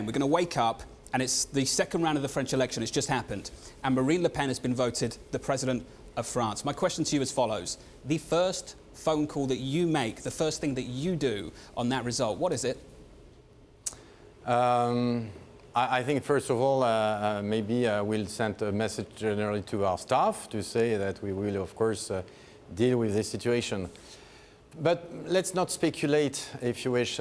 We're going to wake up and it's the second round of the French election. It's just happened. And Marine Le Pen has been voted the president of France. My question to you is as follows. The first phone call that you make, the first thing that you do on that result, what is it? I think, first of all, maybe we'll send a message generally to our staff to say that we will, of course, deal with this situation. But let's not speculate, if you wish.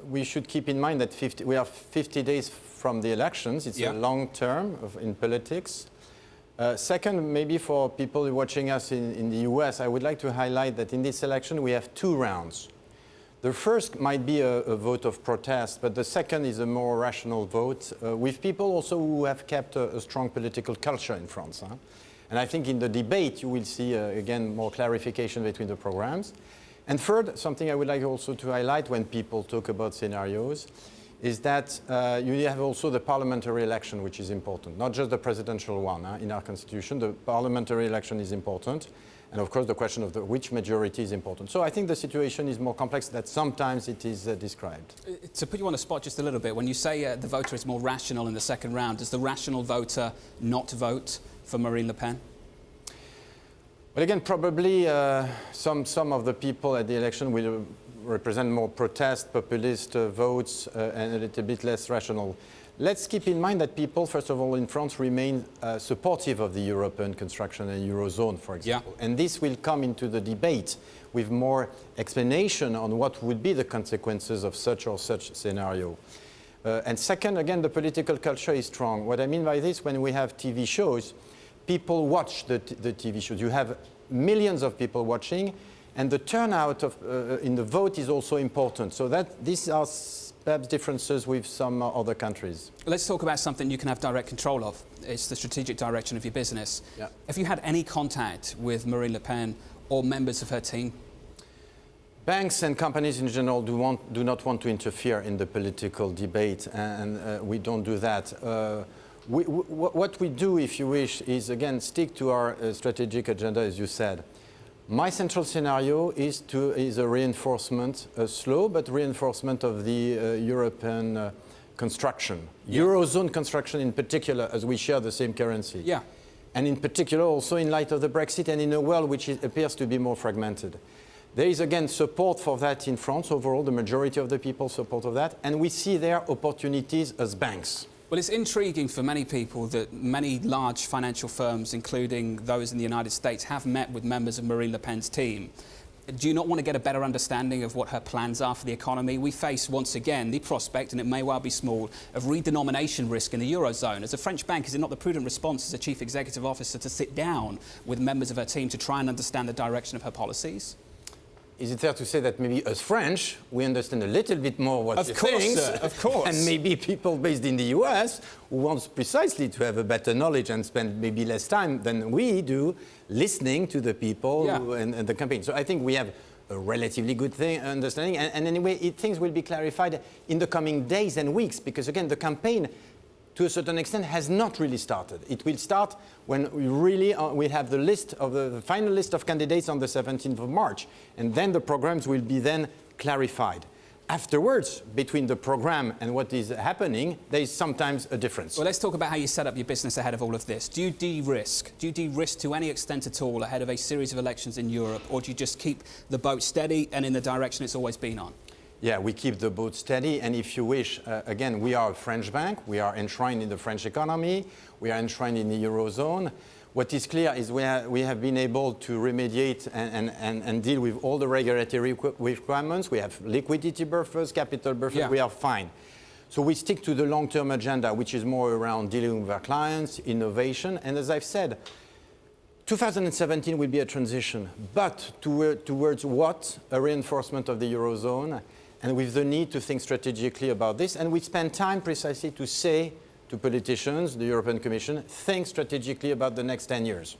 We should keep in mind that we are 50 days from the elections. It's a long term in politics. Second, maybe for people watching us in the US, I would like to highlight that in this election we have two rounds. The first might be a vote of protest, but the second is a more rational vote with people also who have kept a strong political culture in France. And I think in the debate you will see, again, more clarification between the programs. And third, something I would like also to highlight when people talk about scenarios is that you have also the parliamentary election, which is important, not just the presidential one. In our constitution, the parliamentary election is important. And of course, the question of which majority is important. So I think the situation is more complex than sometimes it is described. To put you on the spot just a little bit, when you say the voter is more rational in the second round, does the rational voter not vote for Marine Le Pen? Well, again, probably some of the people at the election will represent more protest, populist votes and a little bit less rational. Let's keep in mind that people, first of all, in France remain supportive of the European construction and Eurozone, for example. And this will come into the debate with more explanation on what would be the consequences of such or such scenario. And second, again, the political culture is strong. What I mean by this, when we have TV shows, people watch the TV shows. You have millions of people watching, and the turnout in the vote is also important. So that these are perhaps differences with some other countries. Let's talk about something you can have direct control of. It's the strategic direction of your business. Have you had any contact with Marine Le Pen or members of her team? Banks and companies in general do not want to interfere in the political debate, and we don't do that. What we do, if you wish, is again stick to our strategic agenda, as you said. My central scenario is a reinforcement, a slow but reinforcement of the European construction. Eurozone construction in particular, as we share the same currency. And in particular also in light of the Brexit and in a world which appears to be more fragmented. There is again support for that in France overall, the majority of the people support of that, and we see there opportunities as banks. Well, it's intriguing for many people that many large financial firms, including those in the United States, have met with members of Marine Le Pen's team. Do you not want to get a better understanding of what her plans are for the economy? We face, once again, the prospect, and it may well be small, of redenomination risk in the Eurozone. As a French bank, is it not the prudent response as a chief executive officer to sit down with members of her team to try and understand the direction of her policies? Is it fair to say that maybe as French, we understand a little bit more what she thinks? Of course. And maybe people based in the US who want precisely to have a better knowledge and spend maybe less time than we do listening to the people and the campaign. So I think we have a relatively good understanding. And anyway, things will be clarified in the coming days and weeks because, again, the campaign to a certain extent has not really started. It will start when we have the final list of candidates on the 17th of March, and then the programs will be then clarified. Afterwards, between the program and what is happening, there is sometimes a difference. Well, let's talk about how you set up your business ahead of all of this. Do you de-risk? Do you de-risk to any extent at all ahead of a series of elections in Europe, or do you just keep the boat steady and in the direction it's always been on? Yeah, we keep the boat steady, and if you wish, again, we are a French bank, we are enshrined in the French economy, we are enshrined in the Eurozone. What is clear is we have been able to remediate and deal with all the regulatory requirements. We have liquidity buffers, capital buffers, we are fine. So we stick to the long-term agenda, which is more around dealing with our clients, innovation, and as I've said, 2017 will be a transition, but towards what? A reinforcement of the Eurozone, and with the need to think strategically about this. And we spend time precisely to say to politicians, the European Commission, think strategically about the next 10 years.